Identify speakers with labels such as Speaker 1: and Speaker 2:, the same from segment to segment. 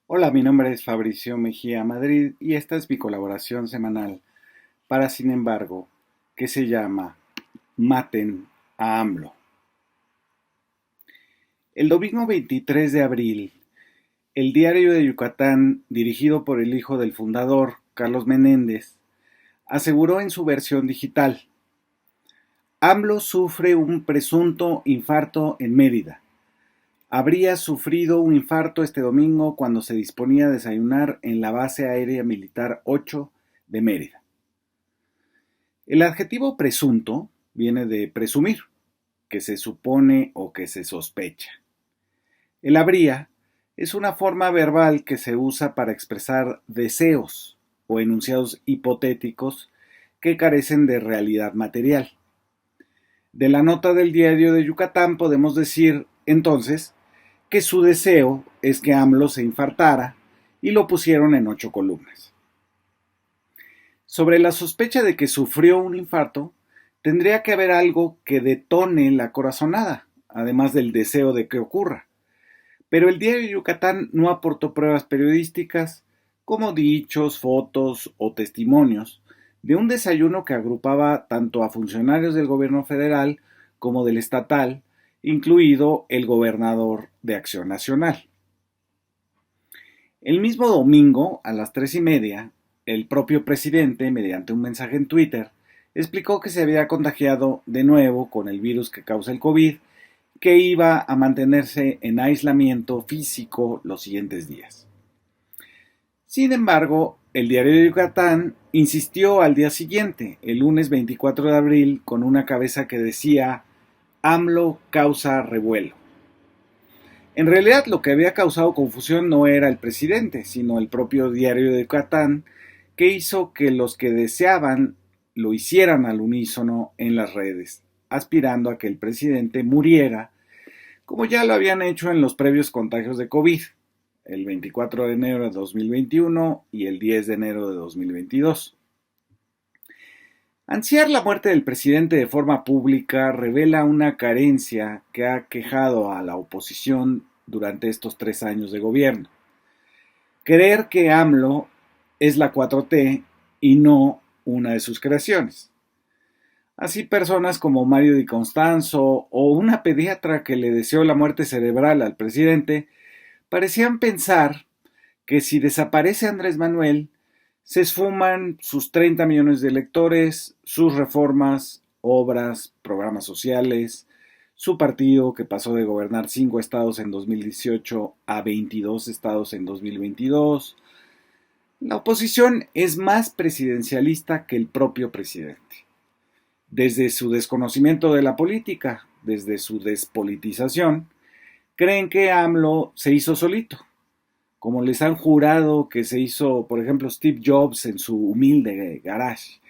Speaker 1: Hola, mi nombre es Fabricio Mejía Madrid y esta es mi colaboración semanal para Sin embargo, que se llama Maten a AMLO. El domingo 23 de abril, el Diario de Yucatán, dirigido por el hijo del fundador, Carlos Menéndez, aseguró en su versión digital: AMLO sufre un presunto infarto en Mérida. Habría sufrido un infarto este domingo cuando se disponía a desayunar en la Base Aérea Militar 8 de Mérida. El adjetivo presunto viene de presumir, que se supone o que se sospecha. El habría es una forma verbal que se usa para expresar deseos o enunciados hipotéticos que carecen de realidad material. De la nota del Diario de Yucatán podemos decir, entonces, que su deseo es que AMLO se infartara y lo pusieron en 8 columnas. Sobre la sospecha de que sufrió un infarto, tendría que haber algo que detone la corazonada, además del deseo de que ocurra. Pero el Diario de Yucatán no aportó pruebas periodísticas, como dichos, fotos o testimonios, de un desayuno que agrupaba tanto a funcionarios del gobierno federal como del estatal, incluido el gobernador de Acción Nacional. El mismo domingo, a las 3:30, el propio presidente, mediante un mensaje en Twitter, explicó que se había contagiado de nuevo con el virus que causa el COVID, que iba a mantenerse en aislamiento físico los siguientes días. Sin embargo, el Diario de Yucatán insistió al día siguiente, el lunes 24 de abril, con una cabeza que decía: AMLO causa revuelo. En realidad, lo que había causado confusión no era el presidente, sino el propio Diario de Yucatán, que hizo que los que deseaban lo hicieran al unísono en las redes, aspirando a que el presidente muriera, como ya lo habían hecho en los previos contagios de COVID, el 24 de enero de 2021 y el 10 de enero de 2022. Ansiar la muerte del presidente de forma pública revela una carencia que ha quejado a la oposición durante estos 3 años de gobierno. Creer que AMLO es la 4T y no una de sus creaciones. Así personas como Mario Di Constanzo o una pediatra que le deseó la muerte cerebral al presidente parecían pensar que si desaparece Andrés Manuel, se esfuman sus 30 millones de electores, sus reformas, obras, programas sociales, su partido que pasó de gobernar 5 estados en 2018 a 22 estados en 2022. La oposición es más presidencialista que el propio presidente. Desde su desconocimiento de la política, desde su despolitización, creen que AMLO se hizo solito, como les han jurado que se hizo, por ejemplo, Steve Jobs en su humilde garage.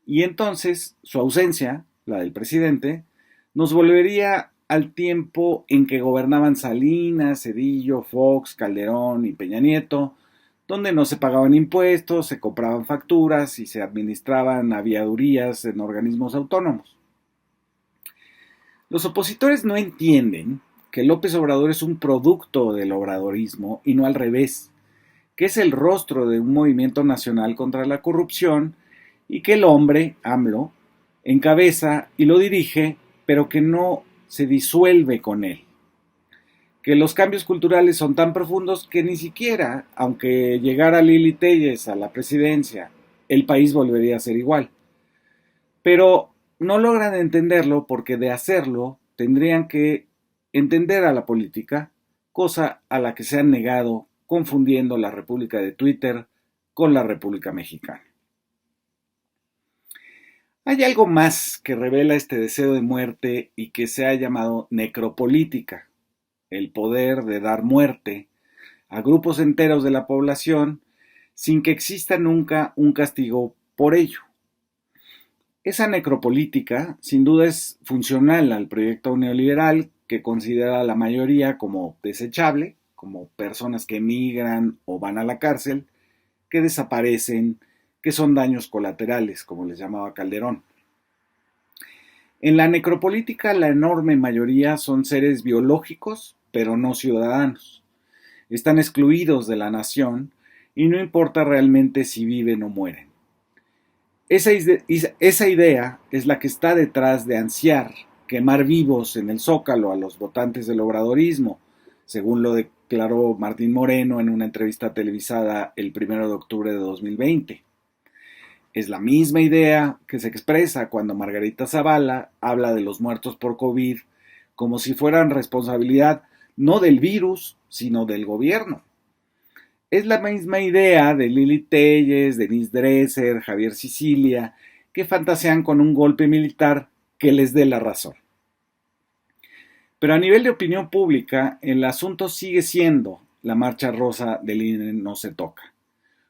Speaker 1: Y entonces su ausencia, la del presidente, nos volvería al tiempo en que gobernaban Salinas, Cedillo, Fox, Calderón y Peña Nieto, donde no se pagaban impuestos, se compraban facturas y se administraban aviadurías en organismos autónomos. Los opositores no entienden que López Obrador es un producto del obradorismo y no al revés, que es el rostro de un movimiento nacional contra la corrupción y que el hombre, AMLO, encabeza y lo dirige, pero que no se disuelve con él. Que los cambios culturales son tan profundos que ni siquiera, aunque llegara Lili Téllez a la presidencia, el país volvería a ser igual. Pero no logran entenderlo porque de hacerlo tendrían que entender a la política, cosa a la que se han negado confundiendo la República de Twitter con la República Mexicana. Hay algo más que revela este deseo de muerte y que se ha llamado necropolítica, el poder de dar muerte a grupos enteros de la población sin que exista nunca un castigo por ello. Esa necropolítica sin duda es funcional al proyecto neoliberal que considera a la mayoría como desechable, como personas que emigran o van a la cárcel, que desaparecen, que son daños colaterales, como les llamaba Calderón. En la necropolítica la enorme mayoría son seres biológicos, pero no ciudadanos. están excluidos de la nación y no importa realmente si viven o mueren. Esa idea es la que está detrás de ansiar quemar vivos en el Zócalo a los votantes del obradorismo, según lo declaró Martín Moreno en una entrevista televisada el 1 de octubre de 2020. Es la misma idea que se expresa cuando Margarita Zavala habla de los muertos por COVID como si fueran responsabilidad no del virus, sino del gobierno. Es la misma idea de Lili Telles, Denise Dresser, Javier Sicilia, que fantasean con un golpe militar que les dé la razón. Pero a nivel de opinión pública, el asunto sigue siendo la marcha rosa del INE no se toca.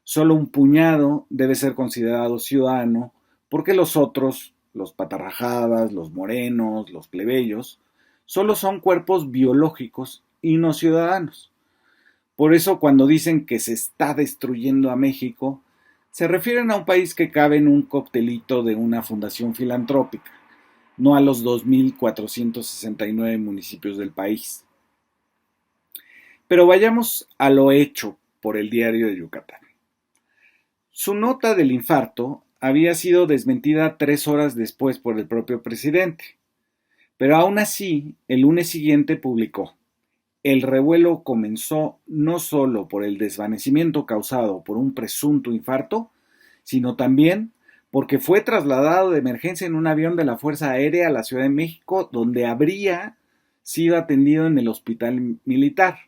Speaker 1: Solo un puñado debe ser considerado ciudadano porque los otros, los patarrajadas, los morenos, los plebeyos, solo son cuerpos biológicos y no ciudadanos. Por eso cuando dicen que se está destruyendo a México, se refieren a un país que cabe en un coctelito de una fundación filantrópica, no a los 2.469 municipios del país. Pero vayamos a lo hecho por el Diario de Yucatán. Su nota del infarto había sido desmentida 3 horas después por el propio presidente, pero aún así, el lunes siguiente publicó: el revuelo comenzó no solo por el desvanecimiento causado por un presunto infarto, sino también porque fue trasladado de emergencia en un avión de la Fuerza Aérea a la Ciudad de México, donde habría sido atendido en el hospital militar.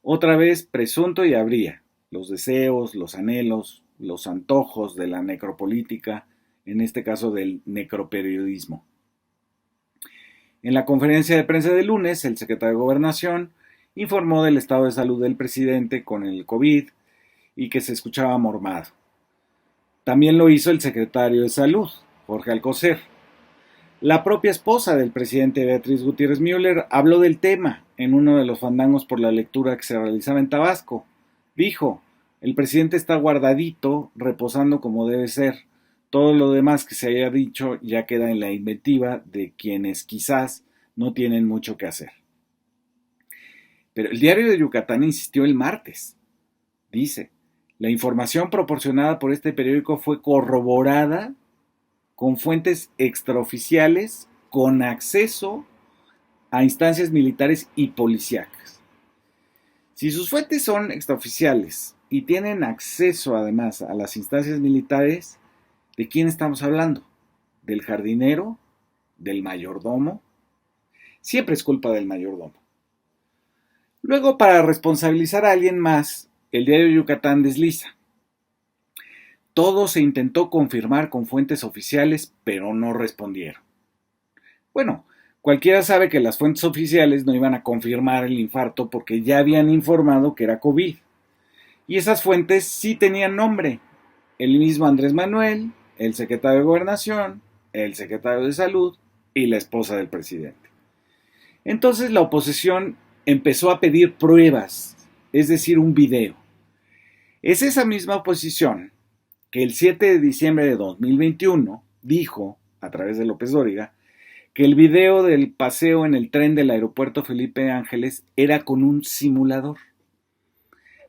Speaker 1: Otra vez presunto y habría. Los deseos, los anhelos, los antojos de la necropolítica, en este caso del necroperiodismo. En la conferencia de prensa del lunes, el secretario de Gobernación informó del estado de salud del presidente con el COVID y que se escuchaba mormado. También lo hizo el secretario de Salud, Jorge Alcocer. La propia esposa del presidente, Beatriz Gutiérrez Müller, habló del tema en uno de los fandangos por la lectura que se realizaba en Tabasco. Dijo: el presidente está guardadito, reposando como debe ser. Todo lo demás que se haya dicho ya queda en la inventiva de quienes quizás no tienen mucho que hacer. Pero el Diario de Yucatán insistió el martes. Dice: la información proporcionada por este periódico fue corroborada con fuentes extraoficiales con acceso a instancias militares y policíacas. Si sus fuentes son extraoficiales y tienen acceso además a las instancias militares, ¿de quién estamos hablando? ¿Del jardinero? ¿Del mayordomo? Siempre es culpa del mayordomo. Luego, para responsabilizar a alguien más, el Diario de Yucatán desliza: todo se intentó confirmar con fuentes oficiales, pero no respondieron. Bueno, cualquiera sabe que las fuentes oficiales no iban a confirmar el infarto porque ya habían informado que era COVID. Y esas fuentes sí tenían nombre: el mismo Andrés Manuel, el secretario de Gobernación, el secretario de Salud y la esposa del presidente. Entonces la oposición empezó a pedir pruebas, es decir, un video. Es esa misma oposición que el 7 de diciembre de 2021 dijo, a través de López Dóriga, que el video del paseo en el tren del aeropuerto Felipe Ángeles era con un simulador.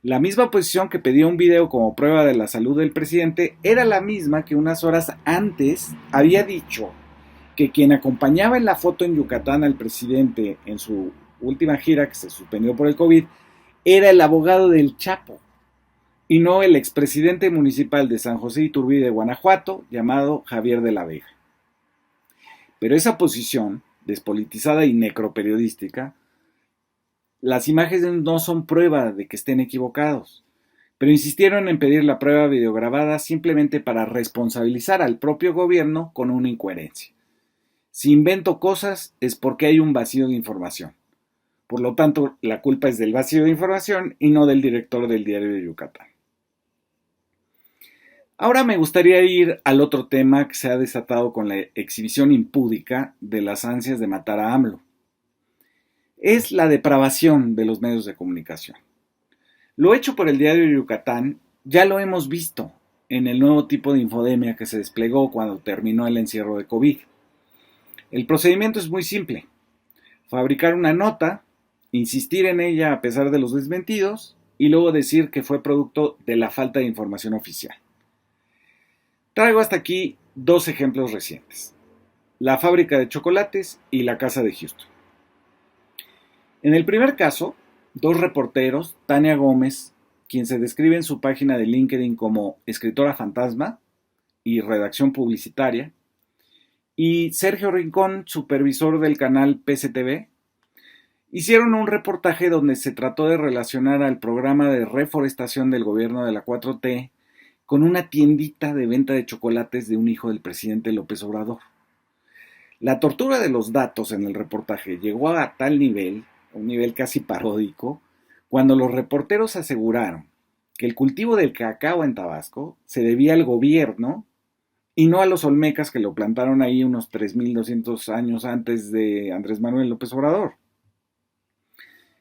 Speaker 1: La misma oposición que pedía un video como prueba de la salud del presidente era la misma que unas horas antes había dicho que quien acompañaba en la foto en Yucatán al presidente en su última gira, que se suspendió por el COVID, era el abogado del Chapo y no el expresidente municipal de San José Iturbide, Guanajuato, llamado Javier de la Vega. Pero esa posición, despolitizada y necroperiodística, las imágenes no son prueba de que estén equivocados, pero insistieron en pedir la prueba videograbada simplemente para responsabilizar al propio gobierno con una incoherencia. Si invento cosas es porque hay un vacío de información. Por lo tanto, la culpa es del vacío de información y no del director del Diario de Yucatán. Ahora me gustaría ir al otro tema que se ha desatado con la exhibición impúdica de las ansias de matar a AMLO. Es la depravación de los medios de comunicación. Lo hecho por el Diario de Yucatán ya lo hemos visto en el nuevo tipo de infodemia que se desplegó cuando terminó el encierro de COVID. El procedimiento es muy simple: fabricar una nota, insistir en ella a pesar de los desmentidos y luego decir que fue producto de la falta de información oficial. Traigo hasta aquí dos ejemplos recientes: la fábrica de chocolates y la casa de Houston. En el primer caso, dos reporteros, Tania Gómez, quien se describe en su página de LinkedIn como escritora fantasma y redacción publicitaria, y Sergio Rincón, supervisor del canal PCTV, hicieron un reportaje donde se trató de relacionar al programa de reforestación del gobierno de la 4T con una tiendita de venta de chocolates de un hijo del presidente López Obrador. La tortura de los datos en el reportaje llegó a tal nivel, un nivel casi paródico, cuando los reporteros aseguraron que el cultivo del cacao en Tabasco se debía al gobierno y no a los olmecas que lo plantaron ahí unos 3,200 años antes de Andrés Manuel López Obrador.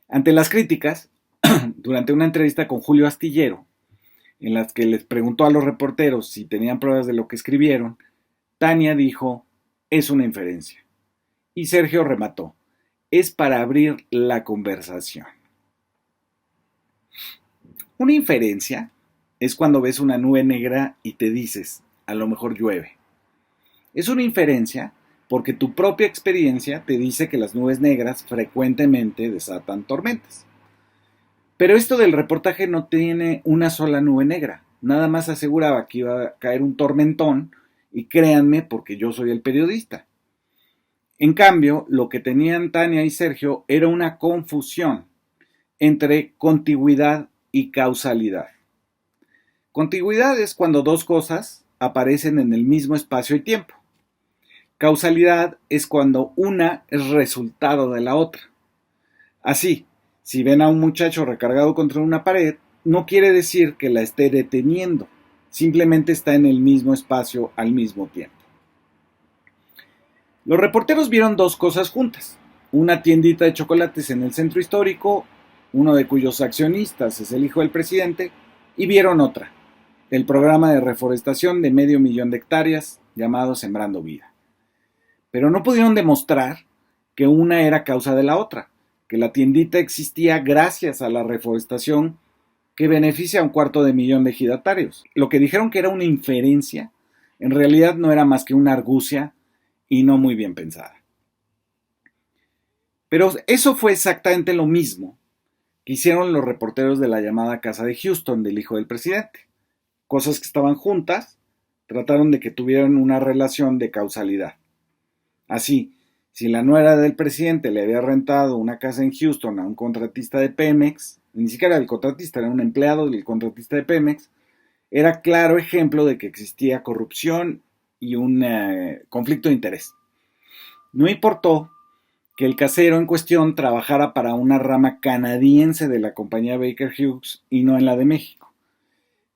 Speaker 1: Ante las críticas, durante una entrevista con Julio Astillero, en las que les preguntó a los reporteros si tenían pruebas de lo que escribieron, Tania dijo: es una inferencia. Y Sergio remató: es para abrir la conversación. Una inferencia es cuando ves una nube negra y te dices: a lo mejor llueve. Es una inferencia porque tu propia experiencia te dice que las nubes negras frecuentemente desatan tormentas. Pero esto del reportaje no tiene una sola nube negra, nada más aseguraba que iba a caer un tormentón, y créanme porque yo soy el periodista. En cambio, lo que tenían Tania y Sergio era una confusión entre contigüidad y causalidad. Contigüidad es cuando dos cosas aparecen en el mismo espacio y tiempo. Causalidad es cuando una es resultado de la otra. Así, si ven a un muchacho recargado contra una pared, no quiere decir que la esté deteniendo, simplemente está en el mismo espacio al mismo tiempo. Los reporteros vieron dos cosas juntas: una tiendita de chocolates en el centro histórico, uno de cuyos accionistas es el hijo del presidente, y vieron otra: el programa de reforestación de 500,000 de hectáreas llamado Sembrando Vida. Pero no pudieron demostrar que una era causa de la otra, que la tiendita existía gracias a la reforestación que beneficia a 250,000 de ejidatarios. Lo que dijeron que era una inferencia, en realidad no era más que una argucia y no muy bien pensada. Pero eso fue exactamente lo mismo que hicieron los reporteros de la llamada casa de Houston del hijo del presidente. Cosas que estaban juntas, trataron de que tuvieran una relación de causalidad. Así, si la nuera del presidente le había rentado una casa en Houston a un contratista de Pemex, ni siquiera el contratista, era un empleado del contratista de Pemex, era claro ejemplo de que existía corrupción y un conflicto de interés. No importó que el casero en cuestión trabajara para una rama canadiense de la compañía Baker Hughes y no en la de México,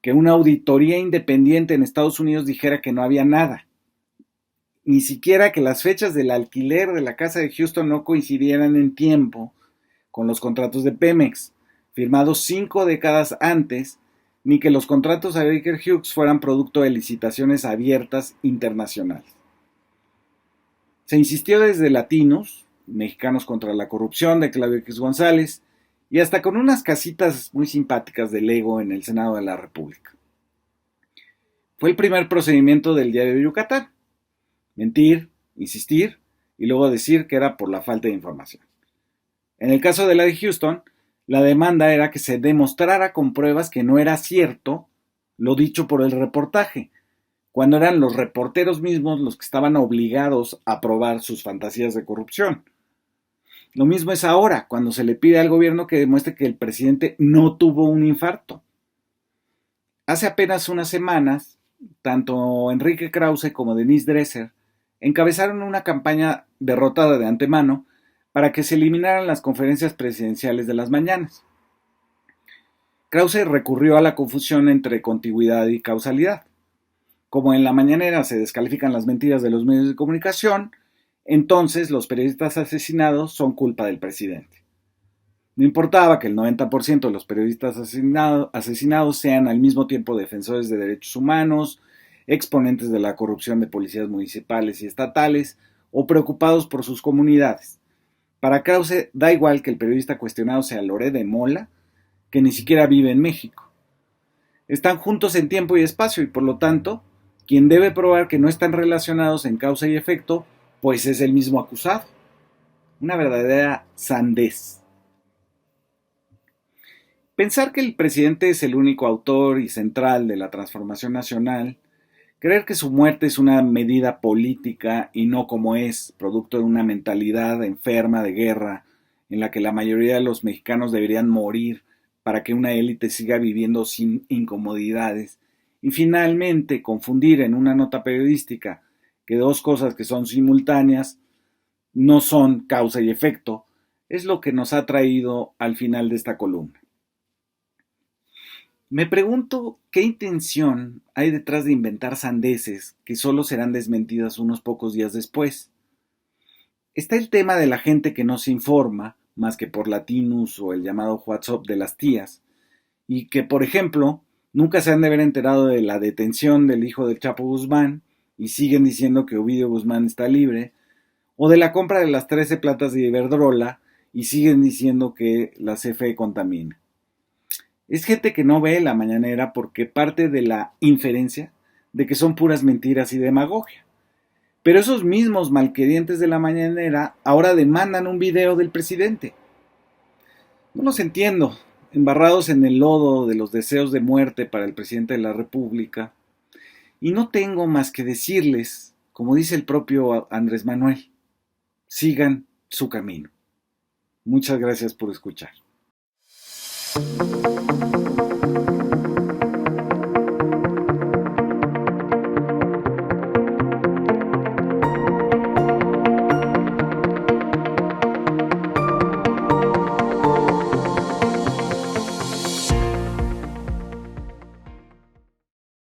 Speaker 1: que una auditoría independiente en Estados Unidos dijera que no había nada, ni siquiera que las fechas del alquiler de la casa de Houston no coincidieran en tiempo con los contratos de Pemex, firmados 5 décadas antes, ni que los contratos a Baker Hughes fueran producto de licitaciones abiertas internacionales. Se insistió desde Latinos, Mexicanos contra la Corrupción, de Claudio X González, y hasta con unas casitas muy simpáticas de Lego en el Senado de la República. Fue el primer procedimiento del Diario de Yucatán: mentir, insistir y luego decir que era por la falta de información. En el caso de la de Houston, la demanda era que se demostrara con pruebas que no era cierto lo dicho por el reportaje, cuando eran los reporteros mismos los que estaban obligados a probar sus fantasías de corrupción. Lo mismo es ahora, cuando se le pide al gobierno que demuestre que el presidente no tuvo un infarto. Hace apenas unas semanas, tanto Enrique Krause como Denise Dresser encabezaron una campaña derrotada de antemano para que se eliminaran las conferencias presidenciales de las mañanas. Krause recurrió a la confusión entre contigüidad y causalidad. Como en la mañanera se descalifican las mentiras de los medios de comunicación, entonces los periodistas asesinados son culpa del presidente. No importaba que el 90% de los periodistas asesinados sean al mismo tiempo defensores de derechos humanos, exponentes de la corrupción de policías municipales y estatales o preocupados por sus comunidades. Para Krause da igual que el periodista cuestionado sea Loret de Mola, que ni siquiera vive en México. Están juntos en tiempo y espacio y por lo tanto, quien debe probar que no están relacionados en causa y efecto, pues es el mismo acusado. Una verdadera sandez. Pensar que el presidente es el único autor y central de la transformación nacional, creer que su muerte es una medida política y no como es, producto de una mentalidad enferma de guerra, en la que la mayoría de los mexicanos deberían morir para que una élite siga viviendo sin incomodidades, y finalmente confundir en una nota periodística que dos cosas que son simultáneas no son causa y efecto, es lo que nos ha traído al final de esta columna. Me pregunto qué intención hay detrás de inventar sandeces que solo serán desmentidas unos pocos días después. Está el tema de la gente que no se informa, más que por Latinus o el llamado WhatsApp de las tías, y que, por ejemplo, nunca se han de haber enterado de la detención del hijo del Chapo Guzmán y siguen diciendo que Ovidio Guzmán está libre, o de la compra de las 13 plantas de Iberdrola y siguen diciendo que la CFE contamina. Es gente que no ve la mañanera porque parte de la inferencia de que son puras mentiras y demagogia. Pero esos mismos malquerientes de la mañanera ahora demandan un video del presidente. No los entiendo, embarrados en el lodo de los deseos de muerte para el presidente de la República. Y no tengo más que decirles, como dice el propio Andrés Manuel, sigan su camino. Muchas gracias por escuchar.